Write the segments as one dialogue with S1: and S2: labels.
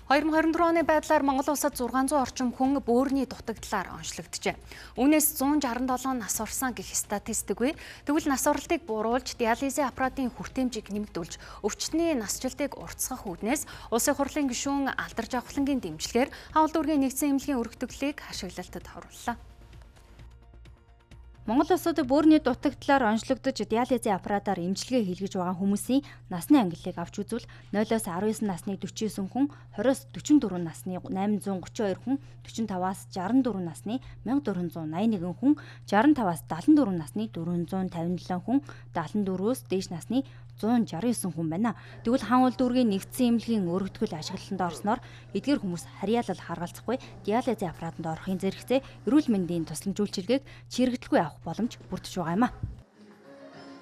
S1: 2024 оны байдлаар Монгол улсад 600 орчим хүн бөөрийн дутагдлаар онцлогджээ. Үүнээс 167 нас орсон гэх статистикгүй. Тэгвэл нас оролтыг бууруулж, диализын аппаратын хүртээмжийг нэмэгдүүлж, өвчтний насжилтыг уртасгах үүднээс улсын хурлын гишүүн Алдар Жавхлангийн дэмжлэгээр хаалт дүүргийн нэгдсэн эмнэлгийн өргөтгөлийг ашиглалтад орууллаа.
S2: Монгол улсад бөөрийн дутагдлаар онцлогдож диализын аппаратаар эмчилгээ хийлгэж байгаа хүмүүсийн насны ангиллыг авч үзвэл 0-19 насны 49 хүн, 20-44 насны 832 хүн, 45-аас 64 насны 1481 хүн, 65-аас 74 насны 457 хүн, 74-өөс дээш насны 169 хүн байна. Тэгвэл хаалт дүүргийн нэгдсэн эмнэлгийн өргөтгөл ашиглалтанд орсноор эдгээр хүмүүс харьяалал харгалзахгүй диализын аппаратанд орохын зэрэгцээ эрүүл мэндийн тусламж үйлчилгээг чирэгдэлгүй авах боломж бүрдэж байгаа юм а.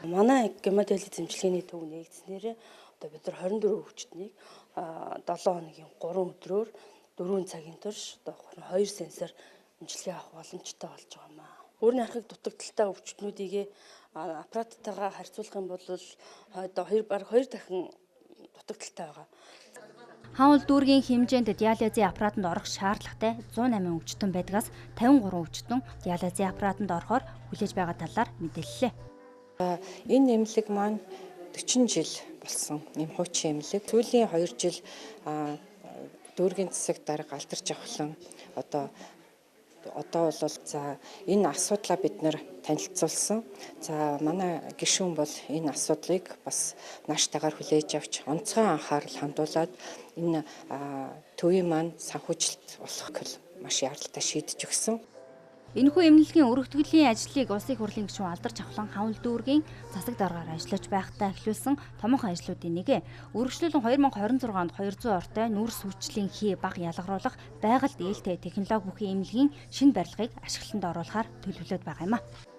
S3: Манай гемодиализ эмчилгээний төв нэгдснээр одоо бид нар 24 өвчтнийг 7 хоногийн 3 өдрөөр 4 цагийн турш одоо 2 сенсор эмчилгээ авах боломжтой болж байгаа юм а. Өөрийн архыг дутагдaltaй өвчтнүүдийг аппараттайгаа харьцуулах юм бол одоо 2 дахин дутагдaltaй байгаа.
S2: Хаалт дүүргийн хэмжээнд диализын аппаратанд орох шаардлагатай 108 өвчтөн байдгаас 53 өвчтөн диализын аппаратанд орохоор хүлээж байгаа талаар мэдээллээ.
S4: Энэ эмнэлэг маань 40 жил болсон юм хуучин эмнэлэг. Сүүлийн 2 жил дүүргийн засаг дарга Алдар Жавхлан одоо бол за энэ асуудлаа бид нэр танилцуулсан. За манай гишүүн бол энэ асуудлыг бас нааштайгаар хүлээж авч онцгой анхаарал хандуулад энэ төвийн маань санхүүжилт болохыг маш яаралтай шийдэж өгсөн.
S2: Энэхүү эмнэлгийн өргөтгөлийн ажлыг улсын хурлын гишүүн Алдар Жавхлан хаалт дүүргийн засаг даргаар ажиллаж байхдаа эхлүүлсэн томоохон ажлуудын нэг. Үргэлжлүүлэн 2026 онд 200 ортой нүүрс хүчлийн хий бага ялгаруулах байгальд ээлтэй технологи бүхий эмнэлгийн шинэ барилгыг ашиглалтанд оруулахаар төлөвлөд байгаа юм а.